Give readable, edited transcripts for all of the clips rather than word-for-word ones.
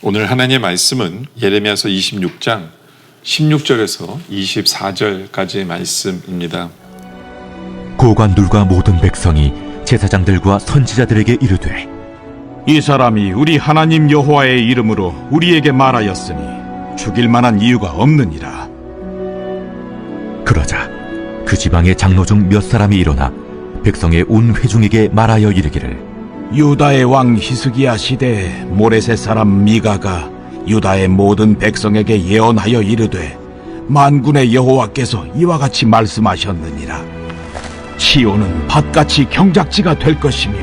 오늘 하나님의 말씀은 예레미야서 26장 16절에서 24절까지의 말씀입니다. 고관들과 모든 백성이 제사장들과 선지자들에게 이르되 이 사람이 우리 하나님 여호와의 이름으로 우리에게 말하였으니 죽일 만한 이유가 없느니라. 그러자 그 지방의 장로 중 몇 사람이 일어나 백성의 온 회중에게 말하여 이르기를 유다의 왕 히스기야 시대에 모레셋 사람 미가가 유다의 모든 백성에게 예언하여 이르되 만군의 여호와께서 이와 같이 말씀하셨느니라. 시온은 밭같이 경작지가 될 것이며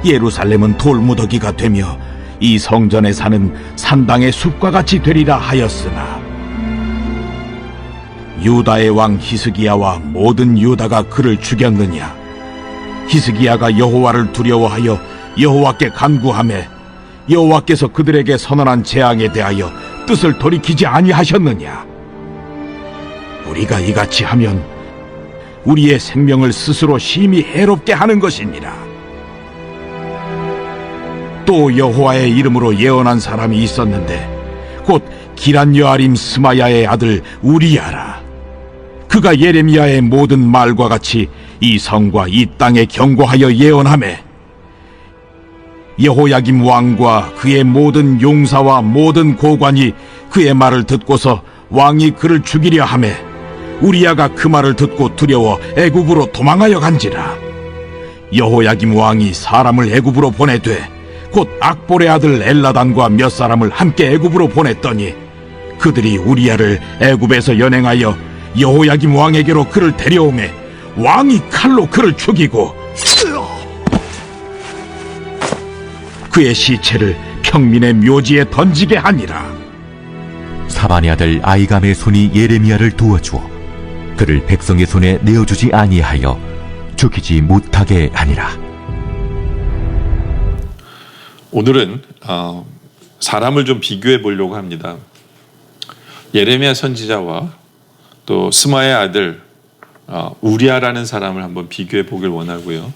예루살렘은 돌무더기가 되며 이 성전에 사는 산당의 숲과 같이 되리라 하였으나 유다의 왕 히스기야와 모든 유다가 그를 죽였느냐? 히스기야가 여호와를 두려워하여 여호와께 간구하매 여호와께서 그들에게 선언한 재앙에 대하여 뜻을 돌이키지 아니하셨느냐? 우리가 이같이 하면 우리의 생명을 스스로 심히 해롭게 하는 것이니라. 또 여호와의 이름으로 예언한 사람이 있었는데 곧 기란 여아림 스마야의 아들 우리야라. 그가 예레미야의 모든 말과 같이 이 성과 이 땅에 경고하여 예언하매 여호야김 왕과 그의 모든 용사와 모든 고관이 그의 말을 듣고서 왕이 그를 죽이려 하매 우리야가 그 말을 듣고 두려워 애굽으로 도망하여 간지라. 여호야김 왕이 사람을 애굽으로 보내되 곧 악볼의 아들 엘라단과 몇 사람을 함께 애굽으로 보냈더니 그들이 우리야를 애굽에서 연행하여 여호야김 왕에게로 그를 데려오매 왕이 칼로 그를 죽이고 그의 시체를 평민의 묘지에 던지게 하니라. 사반의 아들 아이감의 손이 예레미야를 도와주어 그를 백성의 손에 내어주지 아니하여 죽이지 못하게 하니라. 오늘은 사람을 좀 비교해 보려고 합니다. 예레미야 선지자와 또 스마의 아들 우리야라는 사람을 한번 비교해 보길 원하고요.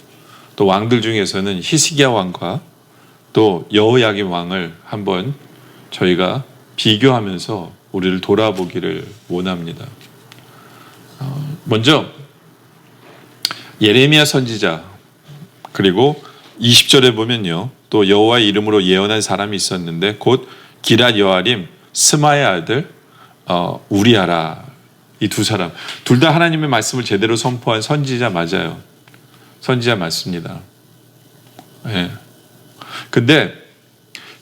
또 왕들 중에서는 히스기야 왕과 또 여호야김 왕을 한번 저희가 비교하면서 우리를 돌아보기를 원합니다. 먼저 예레미야 선지자 그리고 20절에 보면요. 또 여호와의 이름으로 예언한 사람이 있었는데 곧 기랏 여아림 스마의 아들 우리야라. 이 두 사람 둘 다 하나님의 말씀을 제대로 선포한 선지자 맞아요. 선지자 맞습니다. 예. 근데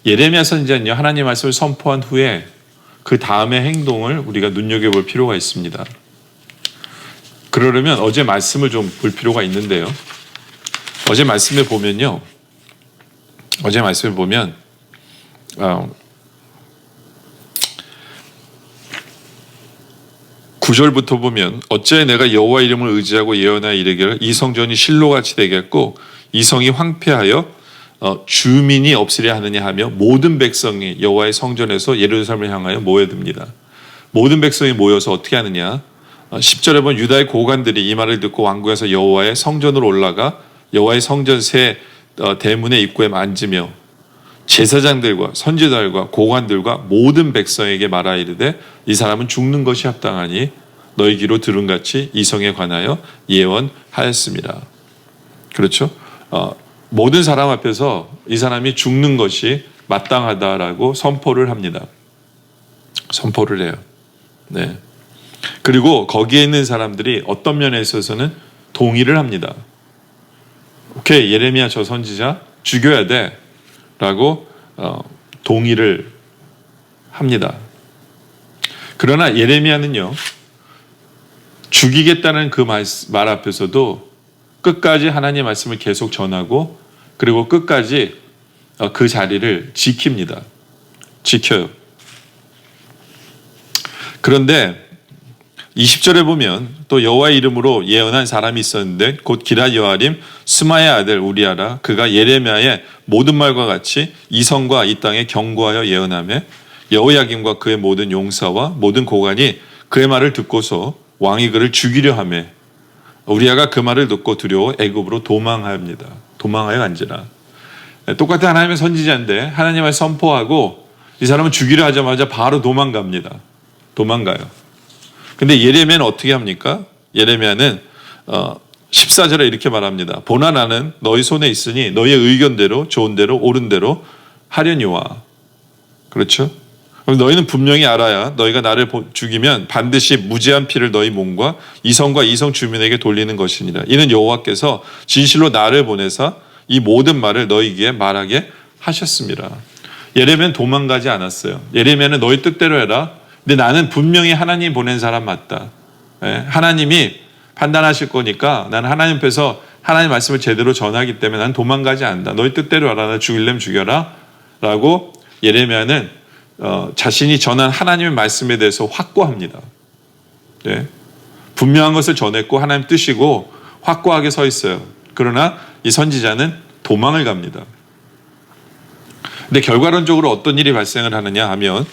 예레미야 선지자는요, 하나님 말씀을 선포한 후에 그 다음의 행동을 우리가 눈여겨볼 필요가 있습니다. 그러려면 어제 말씀을 좀 볼 필요가 있는데요. 어제 말씀에 보면 9절부터 보면 어째 내가 여호와 이름을 의지하고 예언하여 이르기를 이 성전이 실로같이 되겠고 이 성이 황폐하여 주민이 없으려 하느냐 하며 모든 백성이 여호와의 성전에서 예루살렘을 향하여 모여듭니다. 모든 백성이 모여서 어떻게 하느냐? 10절에 보면 유다의 고관들이 이 말을 듣고 왕궁에서 여호와의 성전으로 올라가 여호와의 성전 새 대문의 입구에 앉으며 제사장들과 선지자들과 고관들과 모든 백성에게 말하 이르되 이 사람은 죽는 것이 합당하니 너희 귀로 들은 같이 이 성에 관하여 예언하였습니다. 그렇죠? 모든 사람 앞에서 이 사람이 죽는 것이 마땅하다라고 선포를 합니다. 선포를 해요. 네. 그리고 거기에 있는 사람들이 어떤 면에 있어서는 동의를 합니다. 오케이, 예레미야 저 선지자 죽여야 돼 라고 동의를 합니다. 그러나 예레미야는요, 죽이겠다는 그 말 앞에서도 끝까지 하나님의 말씀을 계속 전하고 그리고 끝까지 그 자리를 지킵니다. 지켜요. 그런데 20절에 보면 또 여호와의 이름으로 예언한 사람이 있었는데 곧 기럇 여아림 스마의 아들 우리아라 그가 예레미야의 모든 말과 같이 이 성과 이 땅에 경고하여 예언하며 여호야김과 그의 모든 용사와 모든 고관이 그의 말을 듣고서 왕이 그를 죽이려 하며 우리아가 그 말을 듣고 두려워 애굽으로 도망합니다. 도망하여 간지라. 똑같은 하나님의 선지자인데 하나님을 선포하고 이 사람은 죽이려 하자마자 바로 도망갑니다. 도망가요. 근데 예레미야는 어떻게 합니까? 예레미야는 14절에 이렇게 말합니다. 보나 나는 너희 손에 있으니 너희의 의견대로 좋은 대로 옳은 대로 하려니와. 그렇죠? 그럼 너희는 분명히 알아야 너희가 나를 죽이면 반드시 무죄한 피를 너희 몸과 이성과 이성 주민에게 돌리는 것이니라. 이는 여호와께서 진실로 나를 보내사 이 모든 말을 너희 귀에 말하게 하셨습니다. 예레미야는 도망가지 않았어요. 예레미야는 너희 뜻대로 해라. 근데 나는 분명히 하나님 보낸 사람 맞다. 하나님이 판단하실 거니까 나는 하나님 앞에서 하나님 말씀을 제대로 전하기 때문에 난 도망가지 않는다. 너희 뜻대로 하라. 나 죽일래면 죽여라. 라고 예레미야는 자신이 전한 하나님의 말씀에 대해서 확고합니다. 네. 분명한 것을 전했고 하나님 뜻이고 확고하게 서 있어요. 그러나 이 선지자는 도망을 갑니다. 근데 결과론적으로 어떤 일이 발생을 하느냐 하면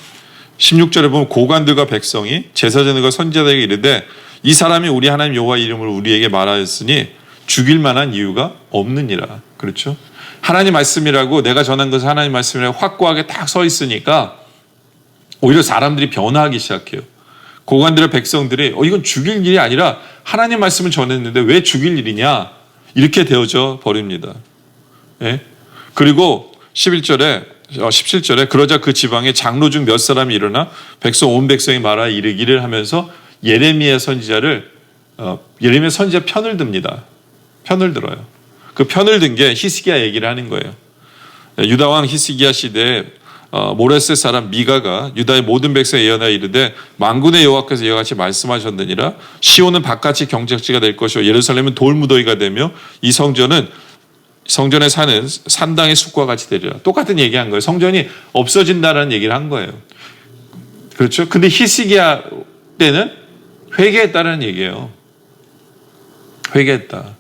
16절에 보면 고관들과 백성이 제사장들과 선지자들에게 이르되 이 사람이 우리 하나님 여호와 이름으로 우리에게 말하였으니 죽일 만한 이유가 없느니라. 그렇죠? 하나님 말씀이라고 내가 전한 것은 하나님 말씀이라고 확고하게 딱 서 있으니까 오히려 사람들이 변화하기 시작해요. 고관들의 백성들이 이건 죽일 일이 아니라 하나님 말씀을 전했는데 왜 죽일 일이냐 이렇게 되어져 버립니다. 예? 그리고 17절에 그러자 그 지방에 장로 중 몇 사람이 일어나 백성 온 백성이 말하 이르기를 하면서 예레미야 선지자 편을 듭니다. 편을 들어요. 그 편을 든 게 히스기야 얘기를 하는 거예요. 유다 왕 히스기야 시대에 모레셋 사람 미가가 유다의 모든 백성에 예언하여 이르되 만군의 여호와께서 이와 같이 말씀하셨느니라. 시온은 바깥이 경작지가 될 것이요 예루살렘은 돌무더기가 되며 이 성전에 사는 산당의 숲과 같이 되리라. 똑같은 얘기한 거예요. 성전이 없어진다라는 얘기를 한 거예요. 그렇죠? 근데 히스기야 때는 회개했다는 얘기예요. 회개했다.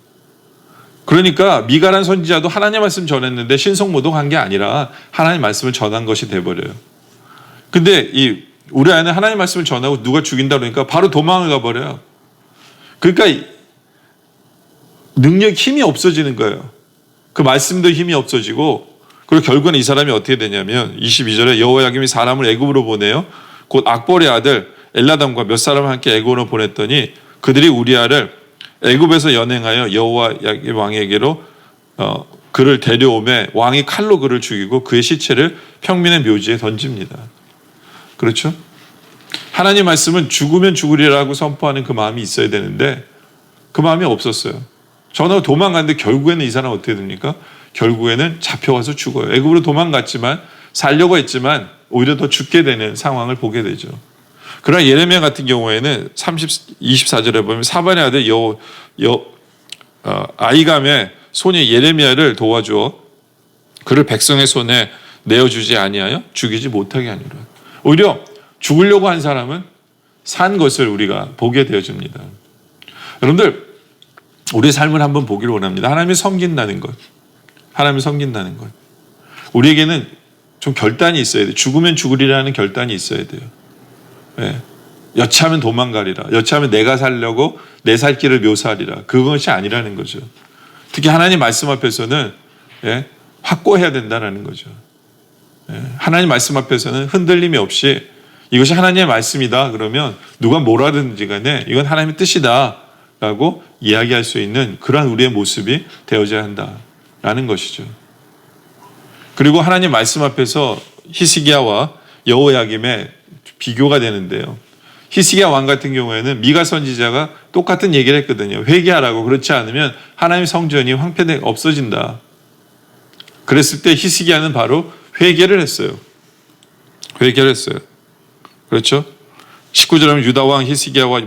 그러니까 미가란 선지자도 하나님 말씀 전했는데 신성모독한 게 아니라 하나님 말씀을 전한 것이 돼버려요. 근데 이 우리아는 하나님 말씀을 전하고 누가 죽인다 그러니까 바로 도망을 가버려요. 그러니까 능력, 힘이 없어지는 거예요. 그 말씀도 힘이 없어지고 그리고 결국은 이 사람이 어떻게 되냐면 22절에 여호야김이 사람을 애굽으로 보내요. 곧 악볼의 아들 엘라담과 몇 사람을 함께 애굽으로 보냈더니 그들이 우리아를 애굽에서 연행하여 여호야김 왕에게로 그를 데려오매 왕이 칼로 그를 죽이고 그의 시체를 평민의 묘지에 던집니다. 그렇죠? 하나님 말씀은 죽으면 죽으리라고 선포하는 그 마음이 있어야 되는데 그 마음이 없었어요. 전화 도망갔는데 결국에는 이 사람 어떻게 됩니까? 결국에는 잡혀가서 죽어요. 애굽으로 도망갔지만 살려고 했지만 오히려 더 죽게 되는 상황을 보게 되죠. 그러나 예레미야 같은 경우에는 24절에 보면 사반의 아들 아히감의 손이 예레미야를 도와주어 그를 백성의 손에 내어주지 아니하여 죽이지 못하게 하니라. 오히려 죽으려고 한 사람은 산 것을 우리가 보게 되어집니다. 여러분들, 우리의 삶을 한번 보기를 원합니다. 하나님을 섬긴다는 것. 하나님을 섬긴다는 것. 우리에게는 좀 결단이 있어야 돼요. 죽으면 죽으리라는 결단이 있어야 돼요. 예. 여차하면 도망가리라. 여차하면 내가 살려고 내 살 길을 묘사하리라. 그것이 아니라는 거죠. 특히 하나님 말씀 앞에서는 확고해야 된다는 거죠. 하나님 말씀 앞에서는 흔들림이 없이 이것이 하나님의 말씀이다 그러면 누가 뭐라든지 간에 이건 하나님의 뜻이다 라고 이야기할 수 있는 그러한 우리의 모습이 되어져야 한다라는 것이죠. 그리고 하나님 말씀 앞에서 히스기야와 여호야김의 비교가 되는데요. 히스기야 왕 같은 경우에는 미가 선지자가 똑같은 얘기를 했거든요. 회개하라고. 그렇지 않으면 하나님의 성전이 황폐돼 없어진다. 그랬을 때 히스기야는 바로 회개를 했어요. 회개를 했어요. 그렇죠? 19절에 보면 유다 왕 히스기야와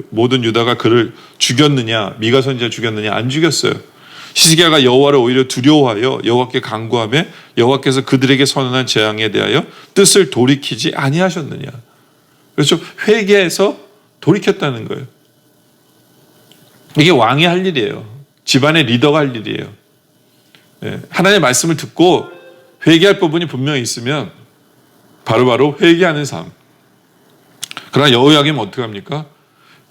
모든 유다가 그를 죽였느냐, 미가 선지자 죽였느냐, 안 죽였어요. 히스기야가 여호와를 오히려 두려워하여 여호와께 간구하며 여호와께서 그들에게 선언한 재앙에 대하여 뜻을 돌이키지 아니하셨느냐. 그렇죠? 회개해서 돌이켰다는 거예요. 이게 왕이 할 일이에요. 집안의 리더가 할 일이에요. 하나님의 말씀을 듣고 회개할 부분이 분명히 있으면 바로바로 회개하는 삶. 그러나 여호야김은 어떻게 합니까?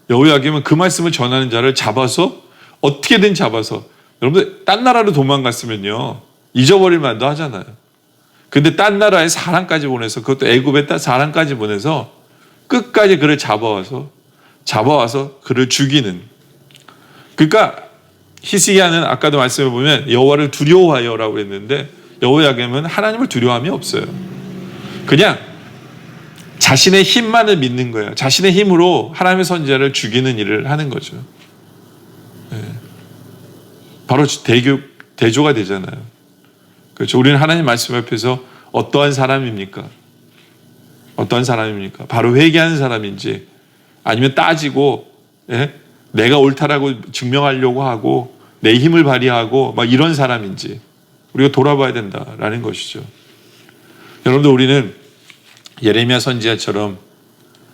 여호야김은 그 말씀을 전하는 자를 잡아서 어떻게든 잡아서, 여러분들 딴 나라로 도망갔으면요 잊어버릴 만도 하잖아요. 근데 딴 나라에 사람까지 보내서, 그것도 애굽에 사람까지 보내서 끝까지 그를 잡아와서 그를 죽이는. 그러니까 히스기야는 아까도 말씀해 보면 여호와를 두려워하여라고 했는데 여호야김은 하나님을 두려워함이 없어요. 그냥 자신의 힘만을 믿는 거예요. 자신의 힘으로 하나님의 선지자를 죽이는 일을 하는 거죠. 바로 대조가 되잖아요. 그렇죠. 우리는 하나님 말씀 앞에서 어떠한 사람입니까? 어떠한 사람입니까? 바로 회개하는 사람인지, 아니면 따지고 내가 옳다라고 증명하려고 하고 내 힘을 발휘하고 막 이런 사람인지 우리가 돌아봐야 된다라는 것이죠. 여러분들, 우리는 예레미야 선지자처럼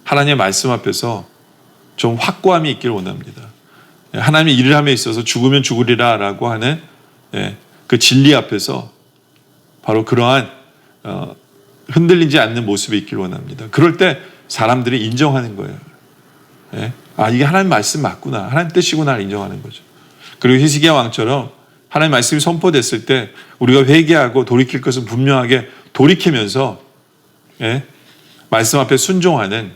하나님의 말씀 앞에서 좀 확고함이 있기를 원합니다. 하나님의 일을 함에 있어서 죽으면 죽으리라 라고 하는 그 진리 앞에서 바로 그러한 흔들리지 않는 모습이 있기를 원합니다. 그럴 때 사람들이 인정하는 거예요. 아, 이게 하나님 말씀 맞구나, 하나님 뜻이구나 인정하는 거죠. 그리고 히스기야 왕처럼 하나님 말씀이 선포됐을 때 우리가 회개하고 돌이킬 것은 분명하게 돌이키면서 말씀 앞에 순종하는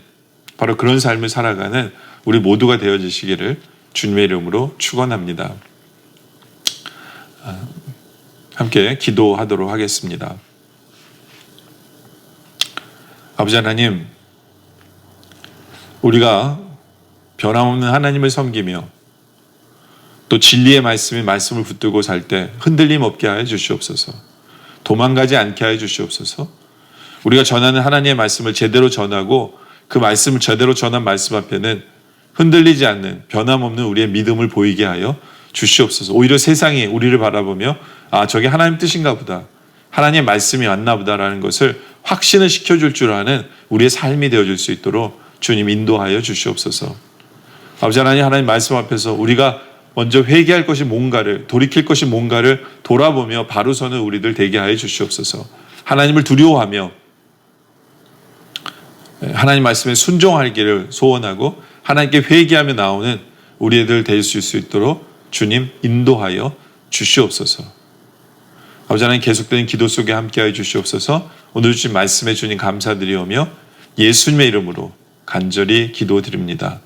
바로 그런 삶을 살아가는 우리 모두가 되어지시기를 주님의 이름으로 축원합니다. 함께 기도하도록 하겠습니다. 아버지 하나님, 우리가 변함없는 하나님을 섬기며 또 진리의 말씀을 붙들고 살 때 흔들림 없게 하여 주시옵소서. 도망가지 않게 하여 주시옵소서. 우리가 전하는 하나님의 말씀을 제대로 전하고 그 말씀을 제대로 전한 말씀 앞에는 흔들리지 않는 변함없는 우리의 믿음을 보이게 하여 주시옵소서. 오히려 세상이 우리를 바라보며 아, 저게 하나님 뜻인가 보다, 하나님의 말씀이 왔나 보다라는 것을 확신을 시켜줄 줄 아는 우리의 삶이 되어줄 수 있도록 주님 인도하여 주시옵소서. 아버지 하나님, 하나님 말씀 앞에서 우리가 먼저 회개할 것이 뭔가를, 돌이킬 것이 뭔가를 돌아보며 바로 서는 우리들 되게 하여 주시옵소서. 하나님을 두려워하며 하나님 말씀에 순종하기를 소원하고 하나님께 회개하며 나오는 우리들 될 수 있도록 주님 인도하여 주시옵소서. 아버지 하나님, 계속되는 기도 속에 함께하여 주시옵소서. 오늘 주신 말씀에 주님 감사드리오며 예수님의 이름으로 간절히 기도드립니다.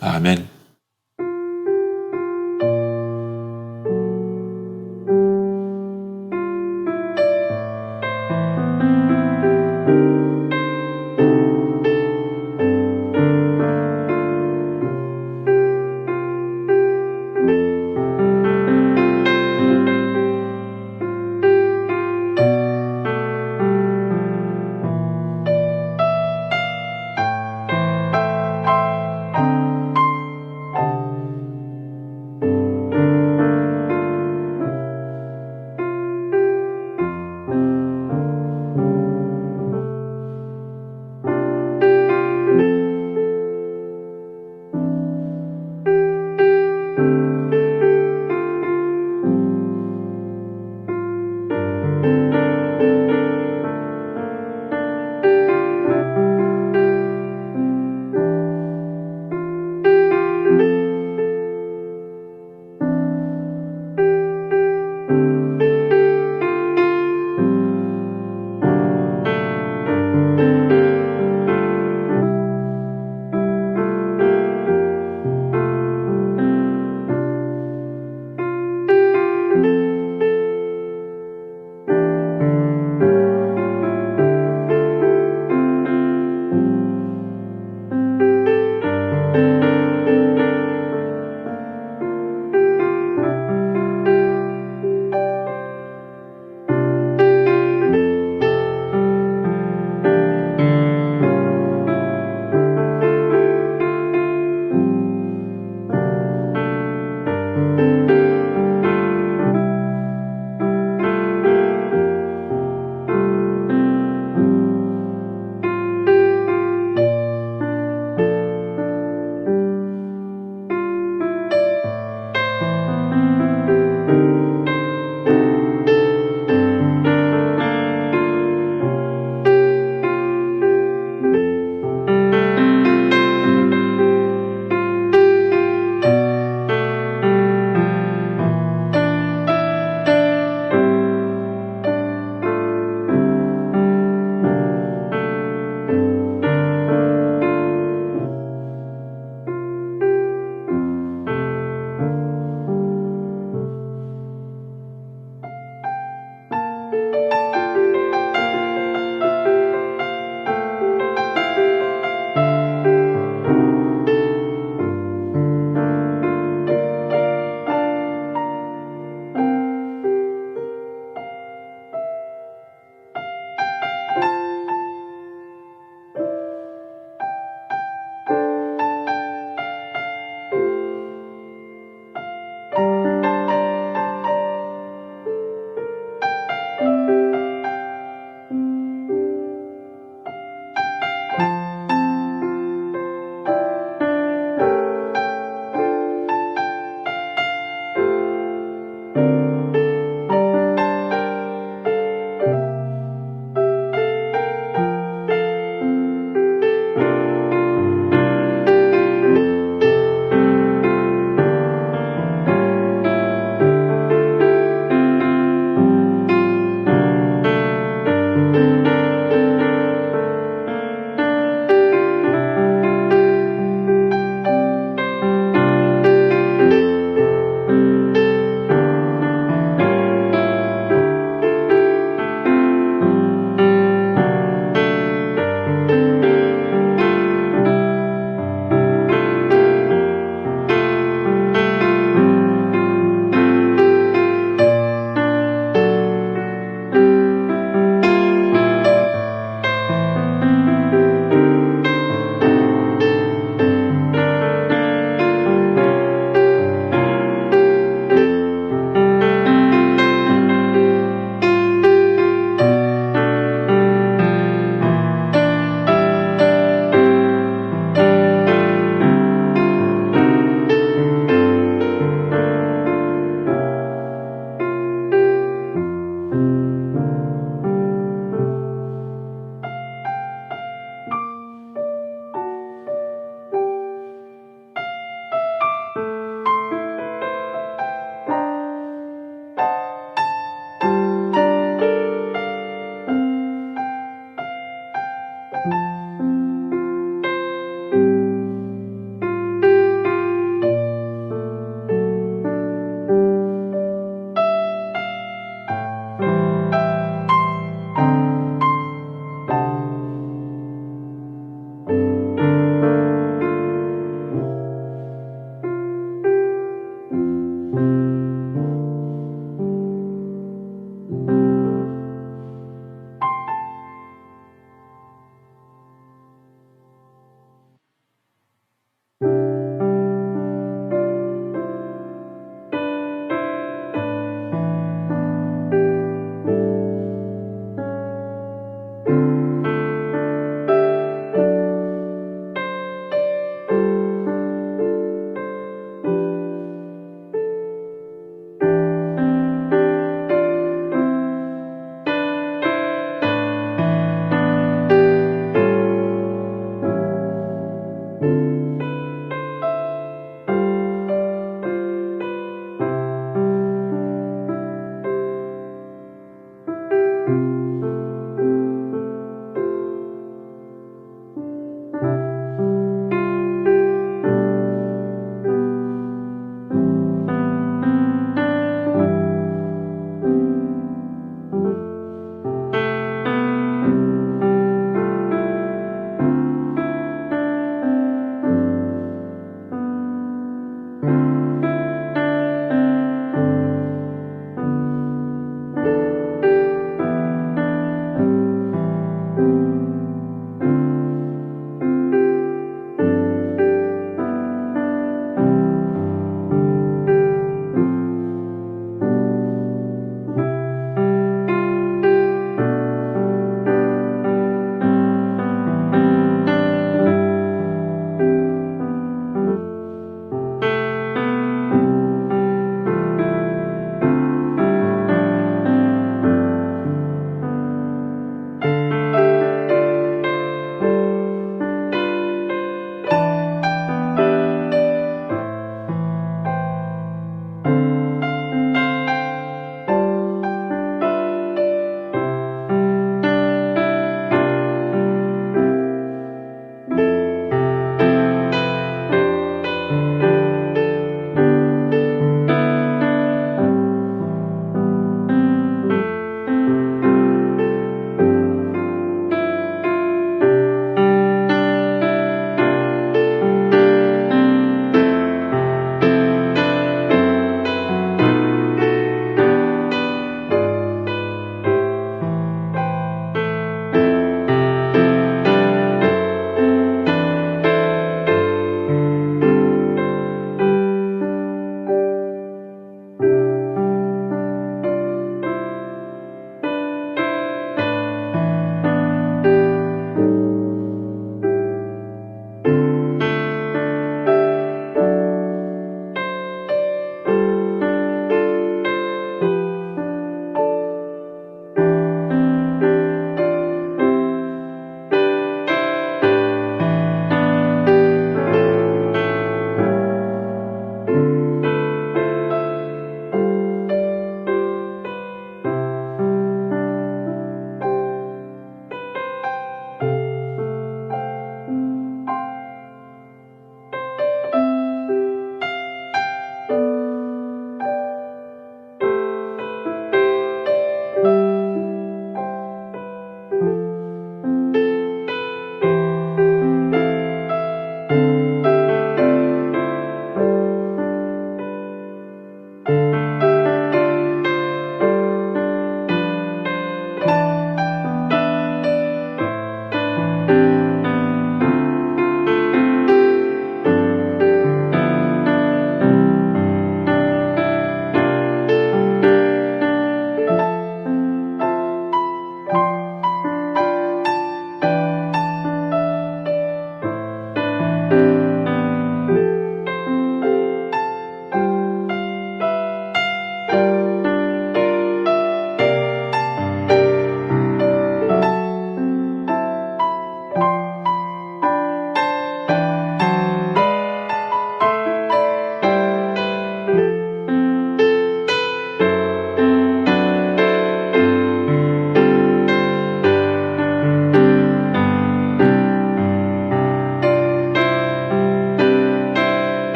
아멘.